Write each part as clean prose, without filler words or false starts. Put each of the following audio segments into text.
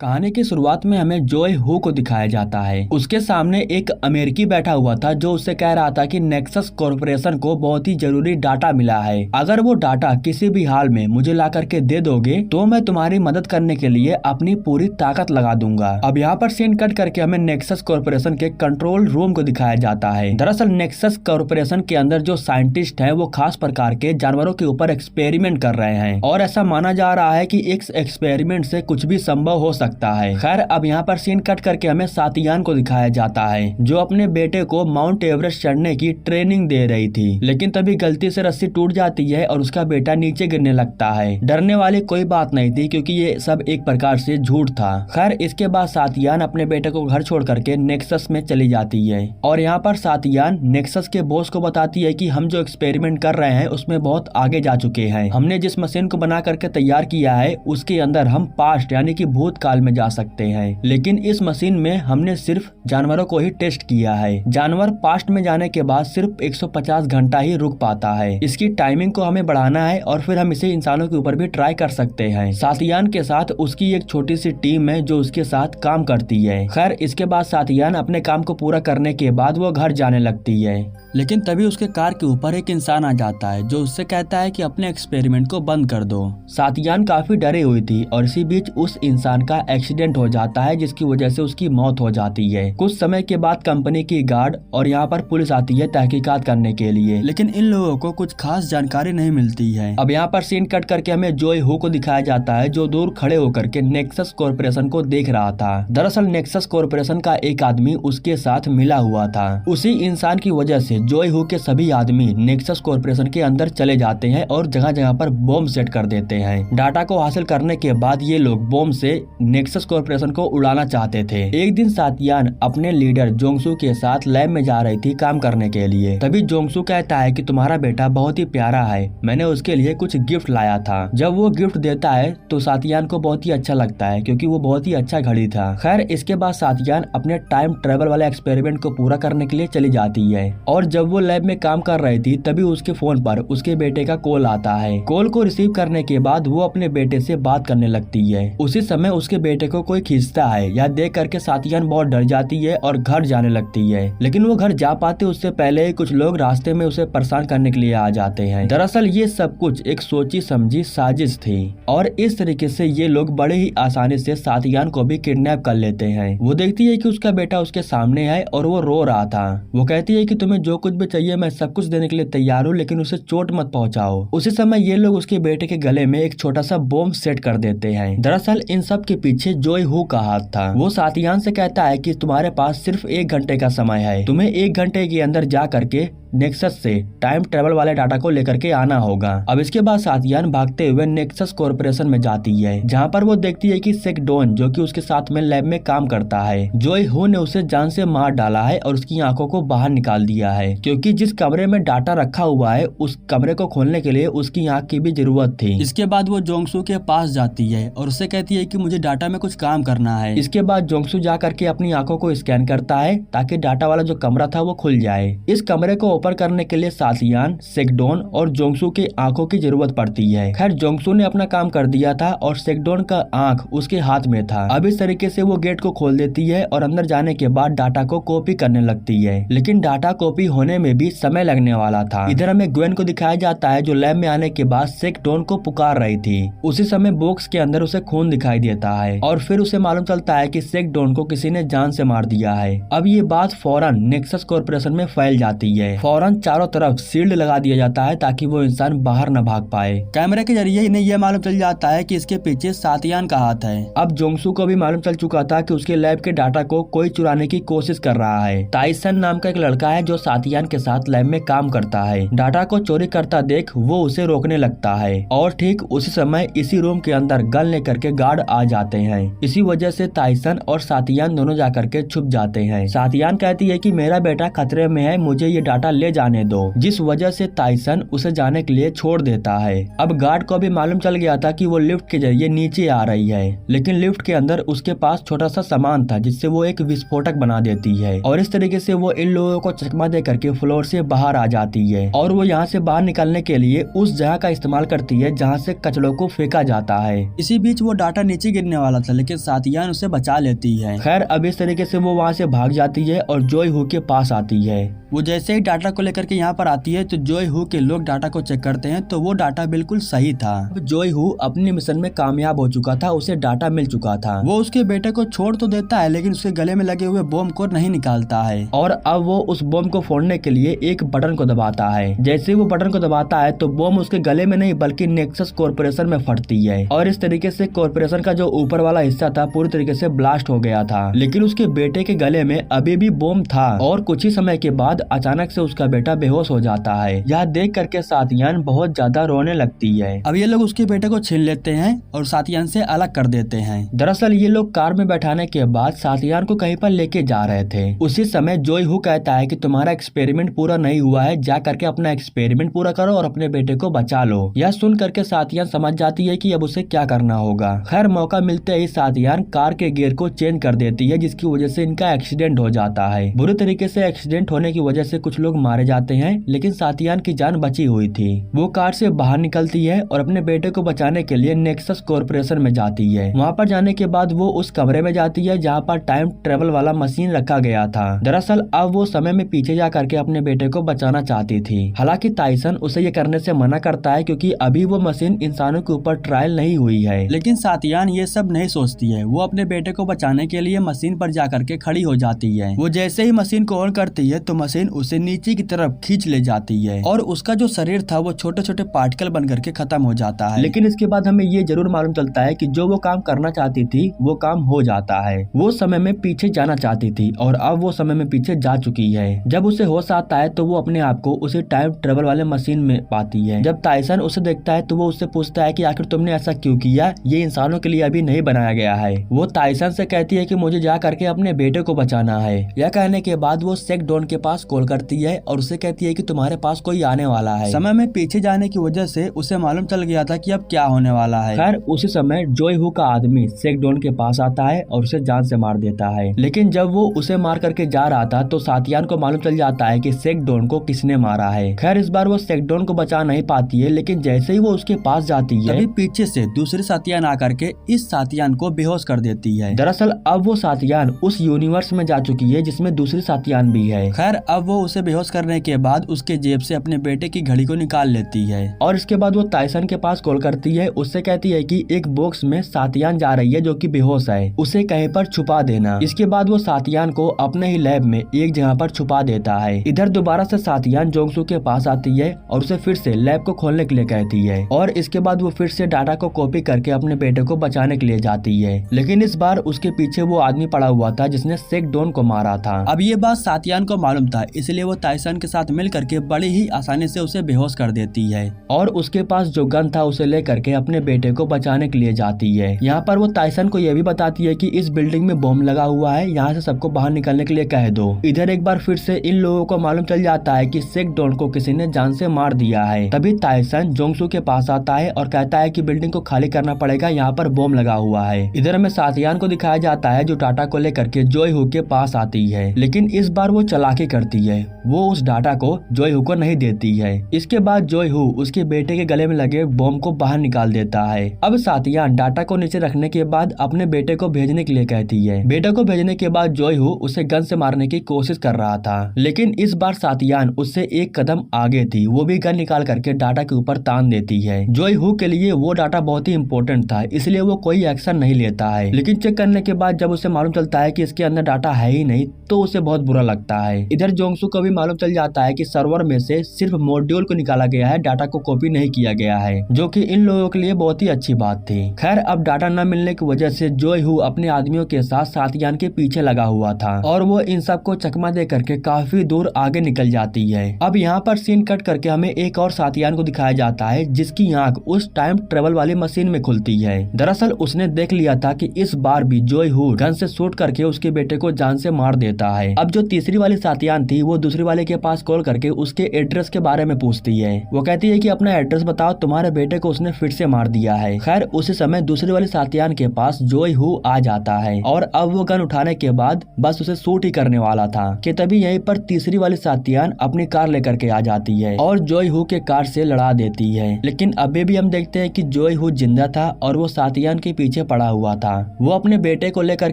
कहानी की शुरुआत में हमें जॉय हू को दिखाया जाता है। उसके सामने एक अमेरिकी बैठा हुआ था जो उससे कह रहा था कि नेक्सस कॉरपोरेशन को बहुत ही जरूरी डाटा मिला है। अगर वो डाटा किसी भी हाल में मुझे ला करके दे दोगे तो मैं तुम्हारी मदद करने के लिए अपनी पूरी ताकत लगा दूंगा। अब यहाँ पर सीन कट करके हमें नेक्सस कॉरपोरेशन के कंट्रोल रूम को दिखाया जाता है। दरअसल नेक्सस कॉरपोरेशन के अंदर जो साइंटिस्ट है वो खास प्रकार के जानवरों के ऊपर एक्सपेरिमेंट कर रहे हैं और ऐसा माना जा रहा है कि इस एक्सपेरिमेंट से कुछ भी संभव हो सकता है। खैर अब यहाँ पर सीन कट करके हमें सातियान को दिखाया जाता है जो अपने बेटे को माउंट एवरेस्ट चढ़ने की ट्रेनिंग दे रही थी, लेकिन तभी गलती से रस्सी टूट जाती है और उसका बेटा नीचे गिरने लगता है। डरने वाली कोई बात नहीं थी क्योंकि ये सब एक प्रकार से झूठ था। खैर इसके बाद सातियान अपने बेटे को घर छोड़ करके नेक्सस में चली जाती है और यहाँ पर सातियान नेक्सस के बॉस को बताती है कि हम जो एक्सपेरिमेंट कर रहे हैं उसमें बहुत आगे जा चुके हैं। हमने जिस मशीन को बना करके तैयार किया है उसके अंदर हम पास्ट यानी कि भूतकाल में जा सकते हैं, लेकिन इस मशीन में हमने सिर्फ जानवरों को ही टेस्ट किया है। जानवर पास्ट में जाने के बाद सिर्फ 150 घंटा ही रुक पाता है। इसकी टाइमिंग को हमें बढ़ाना है और फिर हम इसे इंसानों के ऊपर भी ट्राई कर सकते हैं। सातियान के साथ उसकी एक छोटी सी टीम है जो उसके साथ काम करती है। खैर इसके बाद सातियान अपने काम को पूरा करने के बाद वो घर जाने लगती है, लेकिन तभी उसके कार के ऊपर एक इंसान आ जाता है जो उससे कहता है कि अपने एक्सपेरिमेंट को बंद कर दो। सातियान काफी डरी हुई थी और इसी बीच उस इंसान का एक्सीडेंट हो जाता है जिसकी वजह से उसकी मौत हो जाती है। कुछ समय के बाद कंपनी की गार्ड और यहाँ पर पुलिस आती है तहकीकात करने के लिए, लेकिन इन लोगों को कुछ खास जानकारी नहीं मिलती है। अब यहाँ पर सीन कट करके हमें जॉय हू को दिखाया जाता है जो दूर खड़े होकर के नेक्सस कॉरपोरेशन को देख रहा था। दरअसल नेक्सस कॉरपोरेशन का एक आदमी उसके साथ मिला हुआ था। उसी इंसान की वजह से जॉय हू के सभी आदमी नेक्सस कॉरपोरेशन के अंदर चले जाते हैं और जगह जगह पर बॉम्ब सेट कर देते हैं। डाटा को हासिल करने के बाद ये लोग बॉम्ब से नेक्सस कॉरपोरेशन को उड़ाना चाहते थे। एक दिन सातियान अपने लीडर जोंगसू के साथ लैब में जा रही थी काम करने के लिए। तभी जोंगसू कहता है कि तुम्हारा बेटा बहुत ही प्यारा है, मैंने उसके लिए कुछ गिफ्ट लाया था। जब वो गिफ्ट देता है तो सातियान को बहुत ही अच्छा लगता है क्योंकि वो बहुत ही अच्छा घड़ी था। खैर इसके बाद सातियान अपने टाइम ट्रेवल वाले एक्सपेरिमेंट को पूरा करने के लिए चली जाती है और जब वो लैब में काम कर रही थी तभी उसके फोन पर उसके बेटे का कॉल आता है। कॉल को रिसीव करने के बाद वो अपने बेटे से बात करने लगती है। उसी समय उसके बेटे को कोई खींचता है। यह देख करके सातियान बहुत डर जाती है और घर जाने लगती है, लेकिन वो घर जा पाते उससे पहले ही कुछ लोग रास्ते में उसे परेशान करने के लिए आ जाते हैं। दरअसल ये सब कुछ एक सोची समझी साजिश थी और इस तरीके से ये लोग बड़े ही आसानी से सातियान को भी किडनैप कर लेते हैं। वो देखती है कि उसका बेटा उसके सामने है और वो रो रहा था। वो कहती है कि तुम्हें जो कुछ भी चाहिए मैं सब कुछ देने के लिए तैयार हूँ, लेकिन उसे चोट मत पहुँचाओ। उसी समय ये लोग उसके बेटे के गले में एक छोटा सा बॉम्ब सेट कर देते हैं। दरअसल इन सब के पीछे जॉय हू का हाथ था। वो सातियान से कहता है कि तुम्हारे पास सिर्फ 1 घंटे का समय है, तुम्हें 1 घंटे के अंदर जा करके नेक्सस से टाइम ट्रेवल वाले डाटा को लेकर के आना होगा। अब इसके बाद सातियान भागते हुए नेक्सस कॉरपोरेशन में जाती है जहाँ पर वो देखती है कि सेकडोन जो कि उसके साथ में लैब में काम करता है। जॉय हू ने उसे जान से मार डाला है और उसकी आंखों को बाहर निकाल दिया है क्योंकि जिस कमरे में डाटा रखा हुआ है उस कमरे को खोलने के लिए उसकी आंख की भी जरूरत थी। इसके बाद वो जोंगसू के पास जाती है और उससे कहती है कि मुझे डाटा में कुछ काम करना है। इसके बाद जोंगसू जा करके अपनी आंखों को स्कैन करता है ताकि डाटा वाला जो कमरा था वो खुल जाए। इस कमरे को ओपन करने के लिए सातियान, सेकडोन और जोंगसू की आंखों की जरूरत पड़ती है। खैर जोंगसू ने अपना काम कर दिया था और सेकडोन का आंख उसके हाथ में था। अब इस तरीके से वो गेट को खोल देती है और अंदर जाने के बाद डाटा को कॉपी करने लगती है, लेकिन डाटा कॉपी होने में भी समय लगने वाला था। इधर हमें ग्वेन को दिखाया जाता है जो लैब में आने के बाद सेकडोन को पुकार रही थी। उसी समय बॉक्स के अंदर उसे खून दिखाई देता है और फिर उसे मालूम चलता है कि सेकडोन को किसी ने जान से मार दिया है। अब ये बात फौरन नेक्सस कॉरपोरेशन में फैल जाती है। फौरन चारों तरफ शील्ड लगा दिया जाता है ताकि वो इंसान बाहर न भाग पाए। कैमरे के जरिए इन्हें यह मालूम चल जाता है कि इसके पीछे सातियान का हाथ है। अब जोंगसू को भी मालूम चल चुका था कि उसके लैब के डाटा को कोई चुराने की कोशिश कर रहा है। टाइसन नाम का एक लड़का है जो सातियान के साथ लैब में काम करता है। डाटा को चोरी करता देख वो उसे रोकने लगता है और ठीक उसी समय इसी रूम के अंदर गन लेकर के गार्ड आ जाते हैं। इसी वजह से टाइसन और सातियान दोनों जाकर के छुप जाते हैं। सातियान कहती है कि मेरा बेटा खतरे में है, मुझे ये डाटा ले जाने दो, जिस वजह से टाइसन उसे जाने के लिए छोड़ देता है। अब गार्ड को भी मालूम चल गया था कि वो लिफ्ट के जरिए नीचे आ रही है, लेकिन लिफ्ट के अंदर उसके पास छोटा सा सामान था जिससे वो एक विस्फोटक बना देती है और इस तरीके से वो इन लोगों को चकमा दे करके फ्लोर से बाहर आ जाती है और वो यहाँ से बाहर निकलने के लिए उस जगह का इस्तेमाल करती है जहाँ से कचड़ों को फेंका जाता है। इसी बीच वो डाटा नीचे गिरने वाला वाला था, लेकिन सातियान उसे बचा लेती है। खैर अब इस तरीके से वो वहाँ से भाग जाती है और जोय हू के पास आती है। वो जैसे ही डाटा को लेकर के यहाँ पर आती है तो जोय हू के लोग डाटा को चेक करते हैं तो वो डाटा बिल्कुल सही था। अब जोय हू अपने मिशन में कामयाब हो चुका था, उसे डाटा मिल चुका था। वो उसके बेटे को छोड़ तो देता है लेकिन उसके गले में लगे हुए बम को नहीं निकालता है। और अब वो उस बम को फोड़ने के लिए एक बटन को दबाता है। जैसे ही वो बटन को दबाता है तो बम उसके गले में नहीं बल्कि नेक्सस कॉर्पोरेशन में फटती है और इस तरीके से कॉर्पोरेशन का जो ऊपर वाला हिस्सा था पूरी तरीके से ब्लास्ट हो गया था। लेकिन उसके बेटे के गले में अभी भी बम था और कुछ ही समय के बाद अचानक से उसका बेटा बेहोश हो जाता है। यह देख करके सातियान बहुत ज्यादा रोने लगती है। अब ये लोग उसके बेटे को छीन लेते हैं और सातियान से अलग कर देते हैं। दरअसल ये लोग कार में बैठाने के बाद सातियान को कहीं पर लेके जा रहे थे। उसी समय जोय हू कहता है कि तुम्हारा एक्सपेरिमेंट पूरा नहीं हुआ है, जा करके अपना एक्सपेरिमेंट पूरा करो और अपने बेटे को बचा लो। यह सुन करके सातियान समझ जाती है कि अब उसे क्या करना होगा। खैर मौका मिलते ही सातियान कार के गियर को चेंज कर देती है जिसकी वजह से इनका एक्सीडेंट हो जाता है। बुरी तरीके से एक्सीडेंट होने की वजह से कुछ लोग मारे जाते हैं लेकिन सातियान की जान बची हुई थी। वो कार से बाहर निकलती है और अपने बेटे को बचाने के लिए नेक्सस कॉर्पोरेशन में जाती है। वहाँ पर जाने के बाद वो उस कमरे में जाती है जहाँ पर टाइम ट्रेवल वाला मशीन रखा गया था। दरअसल अब वो समय में पीछे जा करके अपने बेटे को बचाना चाहती थी। हालांकि टाइसन उसे ये करने से मना करता है क्योंकि अभी वो मशीन इंसानों के ऊपर ट्रायल नहीं हुई है। लेकिन सातियान ये सब नहीं सोचती है। वो अपने बेटे को बचाने के लिए मशीन पर जा करके खड़ी हो जाती है। वो जैसे ही मशीन को ऑन करती है तो मशीन उसे नीचे की तरफ खींच ले जाती है और उसका जो शरीर था वो छोटे छोटे पार्टिकल बन करके खत्म हो जाता है। लेकिन इसके बाद हमें ये जरूर मालूम चलता है कि जो वो काम करना चाहती थी वो काम हो जाता है। वो समय में पीछे जाना चाहती थी और अब वो समय में पीछे जा चुकी है। जब उसे होश आता है तो वो अपने आप को उसी टाइम ट्रेवल वाले मशीन में पाती है। जब टाइसन उसे देखता है तो वो उससे पूछता है कि आखिर तुमने ऐसा क्यों किया, ये इंसानों के लिए अभी नहीं बनाया गया है। वो टाइसन से कहती है कि मुझे जा करके अपने बेटे को बचाना है। यह कहने के बाद वो सेक डॉन के पास कॉल करती है और उसे कहती है कि तुम्हारे पास कोई आने वाला है। समय में पीछे जाने की वजह से उसे मालूम चल गया था कि अब क्या होने वाला है। खैर उसी समय जोय हू का आदमी सेक डॉन के पास आता है और उसे जान से मार देता है। लेकिन जब वो उसे मार करके जा रहा था तो सातियान को मालूम चल जाता है कि सेक डॉन को किसने मारा है। खैर इस बार वो सेक डॉन को बचा नहीं पाती है लेकिन जैसे ही वो उसके पास जाती है तभी पीछे से दूसरी सातियान आकर के इस सातियान को बेहोश कर देती है। दरअसल अब वो सातियान उस यूनिवर्स में जा चुकी है जिसमें दूसरी सातियान भी है। खैर अब वो उसे बेहोश करने के बाद उसके जेब से अपने बेटे की घड़ी को निकाल लेती है और इसके बाद वो टाइसन के पास कॉल करती है। उससे कहती है कि एक बॉक्स में सातियान जा रही है जो कि बेहोश है, उसे कहीं पर छुपा देना। इसके बाद वो सातियान को अपने ही लैब में एक जगह पर छुपा देता है। इधर दोबारा से सातियान जोंगसू के पास आती है और उसे फिर से लैब को खोलने के लिए कहती है और इसके बाद वो फिर से डाटा को कॉपी करके अपने बेटे को बचाने के लिए जाती है। लेकिन इस बार उसके पीछे वो आदमी पड़ा हुआ था जिसने सेक डॉन को मारा था। अब ये बात सातियान को मालूम था, इसलिए वो टाइसन के साथ मिल करके बड़ी ही आसानी से उसे बेहोश कर देती है और उसके पास जो गन था उसे लेकर के अपने बेटे को बचाने के लिए जाती है। यहाँ पर वो टाइसन को यह भी बताती है कि इस बिल्डिंग में बम लगा हुआ है, यहाँ से सबको बाहर निकलने के लिए कह दो। इधर एक बार फिर से इन लोगों को मालूम चल जाता है कि सेक डॉन को किसी ने जान से मार दिया है। तभी टाइसन जोंगसू के पास आता है और कहता है कि बिल्डिंग को खाली करना पड़ेगा, यहाँ पर बम लगा हुआ है। इधर हमें सातियान को दिखाया जाता है जो डाटा को लेकर के जोय हू के पास आती है, लेकिन इस बार वो चालाकी करती है, वो उस डाटा को जोय हू को नहीं देती है। इसके बाद जोय हू उसके बेटे के गले में लगे बम को बाहर निकाल देता है। अब सातियान डाटा को नीचे रखने के बाद अपने बेटे को भेजने के लिए कहती है। बेटे को भेजने के बाद जोय हू उसे गन से मारने की कोशिश कर रहा था, लेकिन इस बार सातियान उससे एक कदम आगे थी। वो भी गन निकाल करके डाटा के ऊपर तान देती है। जोय हू के लिए वो डाटा बहुत ही इम्पोर्टेंट था, इसलिए वो कोई एक्शन नहीं लेता है। लेकिन चेक करने के बाद जब उसे मालूम चलता है कि इसके अंदर डाटा है ही नहीं तो उसे बहुत बुरा लगता है। इधर जोंगसू को भी मालूम चल जाता है कि सर्वर में से सिर्फ मॉड्यूल को निकाला गया है, डाटा को कॉपी नहीं किया गया है, जो कि इन लोगों के लिए बहुत ही अच्छी बात थी। खैर अब डाटा न मिलने की वजह से जोय हू अपने आदमियों के साथ सातियान के पीछे लगा हुआ था और वो इन सब को चकमा दे करके काफी दूर आगे निकल जाती है। अब यहाँ पर सीन कट करके हमें एक और सातियान को दिखाया जाता है जिसकी आंख उस टाइम ट्रेवल वाली मशीन में खुलती है। दरअसल उसने देख लिया था कि इस बार भी जोय हू गन से शूट करके उसके बेटे को जान से मार देता है। अब जो तीसरी वाली सातियान थी वो दूसरी वाले के पास कॉल करके उसके एड्रेस के बारे में पूछती है। वो कहती है कि अपना एड्रेस बताओ, तुम्हारे बेटे को उसने फिर से मार दिया है। खैर उसी समय दूसरी वाली सातियान के पास जोई हू आ जाता है और अब वो गन उठाने के बाद बस उसे शूट ही करने वाला था कि तभी यहीं पर तीसरी वाली सातियान अपनी कार लेकर के आ जाती है और जोई हू के कार से लड़ा देती है। लेकिन अभी भी हम देखते हैं कि जोई हू जिंदा था और वो सातियान के पीछे पड़ा हुआ था। वो अपने बेटे को लेकर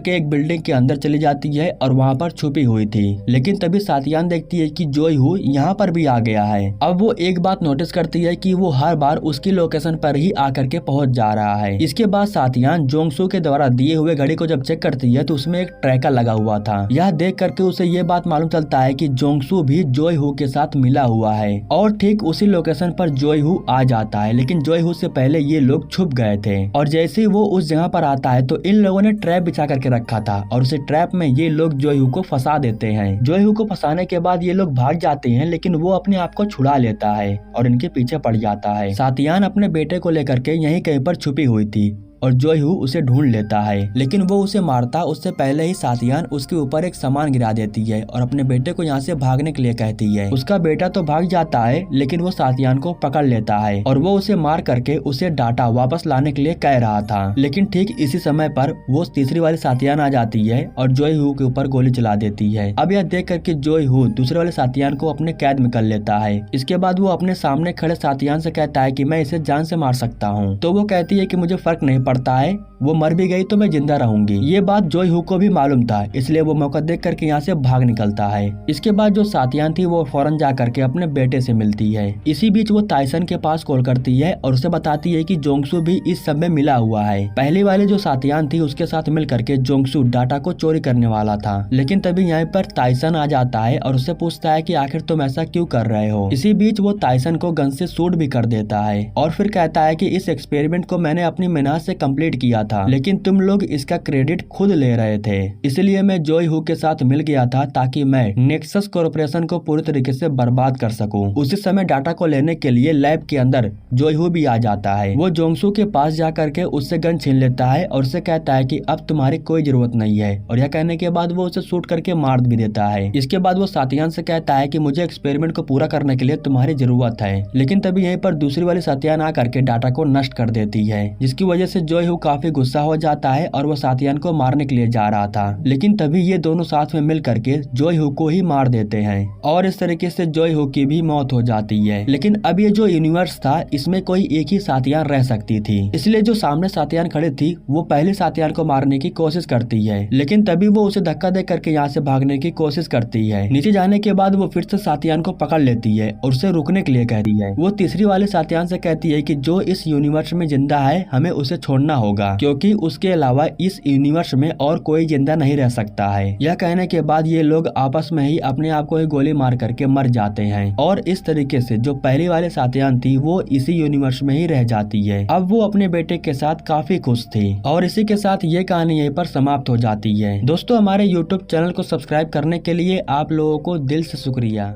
के एक बिल्डिंग के अंदर चली जाती है और वहाँ पर छुपी हुई थी। लेकिन तभी सातियान देखती है कि जोई हू यहाँ पर भी आ गया है। अब वो एक बात नोटिस करती है कि वो हर बार उसकी लोकेशन पर ही आकर के पहुंच जा रहा है। इसके बाद सातियान जोंगसू के द्वारा दिए हुए घड़ी को जब चेक करती है तो उसमें एक ट्रैकर लगा हुआ था। यह देख करके उसे ये बात मालूम चलता है कि जोंगसू भी जोई हू के साथ मिला हुआ है और ठीक उसी लोकेशन पर जोई हू आ जाता है। लेकिन जोई हू से पहले ये लोग छुप गए थे और जैसे ही वो उस जगह पर आता है तो इन लोगों ने ट्रैप बिछा करके रखा था और उसे ट्रैप में ये लोग जोई हू को फंसा देते हैं। जोई हू को फंसाने के बाद ये लोग भाग जाते हैं, लेकिन वो अपने आप को छुड़ा लेता है और इनके पीछे पड़ जाता है। सातियान अपने बेटे को लेकर के यहीं कहीं पर छुपी हुई थी और जोई हू उसे ढूंढ लेता है, लेकिन वो उसे मारता उससे पहले ही सातियान उसके ऊपर एक सामान गिरा देती है और अपने बेटे को यहाँ से भागने के लिए कहती है। उसका बेटा तो भाग जाता है लेकिन वो सातियान को पकड़ लेता है और वो उसे मार करके उसे डाटा वापस लाने के लिए कह रहा था। लेकिन ठीक इसी समय पर वो तीसरी वाली सातियान आ जाती है और जोई हू के ऊपर गोली चला देती है। अब यह देख करके जोई हू दूसरे वाले सातियान को अपने कैद में कर लेता है। इसके बाद वो अपने सामने खड़े सातियान से कहता है कि मैं इसे जान से मार सकता हूँ। तो वो कहती है कि मुझे फर्क नहीं पड़ता है, वो मर भी गई तो मैं जिंदा रहूंगी। ये बात जोई हू को भी मालूम था, इसलिए वो मौका देख करके यहाँ से भाग निकलता है। इसके बाद जो सातियान थी वो फौरन जा करके अपने बेटे से मिलती है। इसी बीच वो ताइसन के पास कॉल करती है और उसे बताती है कि जोंगसू भी इस सब में मिला हुआ है। पहली वाली जो सातियान थी उसके साथ मिल करके जोंगसू डाटा को चोरी करने वाला था। लेकिन तभी यहाँ पर ताइसन आ जाता है और उससे पूछता है कि आखिर तुम ऐसा क्यों कर रहे हो। इसी बीच वो ताइसन को गन से शूट भी कर देता है और फिर कहता है कि इस एक्सपेरिमेंट को मैंने अपनी मेहनत से कंप्लीट किया था, लेकिन तुम लोग इसका क्रेडिट खुद ले रहे थे, इसलिए मैं जोई हू के साथ मिल गया था ताकि मैं नेक्सस कॉर्पोरेशन को पूरी तरीके से बर्बाद कर सकूं। उसी समय डाटा को लेने के लिए लैब के अंदर जोई हू भी आ जाता है। वो जोंगसू के पास जा करके उससे गन छीन लेता है और उसे कहता है कि अब तुम्हारी कोई जरूरत नहीं है, और यह कहने के बाद वो उसे शूट करके मार भी देता है। इसके बाद वो सातियान से कहता है कि मुझे एक्सपेरिमेंट को पूरा करने के लिए तुम्हारी जरूरत है। लेकिन तभी यहीं पर दूसरी वाली सातियान आ करके डाटा को नष्ट कर देती है, जिसकी वजह से जोई हू काफी गुस्सा हो जाता है और वो सातियान को मारने के लिए जा रहा था। लेकिन तभी ये दोनों साथ में मिल करके जोई हू को ही मार देते हैं और इस तरीके से जोई हू की भी मौत हो जाती है। लेकिन अब ये जो यूनिवर्स था इसमें कोई एक ही सातियान रह सकती थी, इसलिए जो सामने सातियान खड़ी थी वो पहली सातियान को मारने की कोशिश करती है। लेकिन तभी वो उसे धक्का दे करके यहाँ से भागने की कोशिश करती है। नीचे जाने के बाद वो फिर से सातियान को पकड़ लेती है और उसे रुकने के लिए कहती है। वो तीसरी वाले सातियान से कहती है कि जो इस यूनिवर्स में जिंदा है हमें उसे छोड़ना होगा, क्योंकि उसके अलावा इस यूनिवर्स में और कोई जिंदा नहीं रह सकता है। यह कहने के बाद ये लोग आपस में ही अपने आप को ही गोली मार करके मर जाते हैं और इस तरीके से जो पहली वाले सातियान थी वो इसी यूनिवर्स में ही रह जाती है। अब वो अपने बेटे के साथ काफी खुश थी और इसी के साथ ये कहानी यहीं पर समाप्त हो जाती है। दोस्तों, हमारे YouTube चैनल को सब्सक्राइब करने के लिए आप लोगों को दिल से शुक्रिया।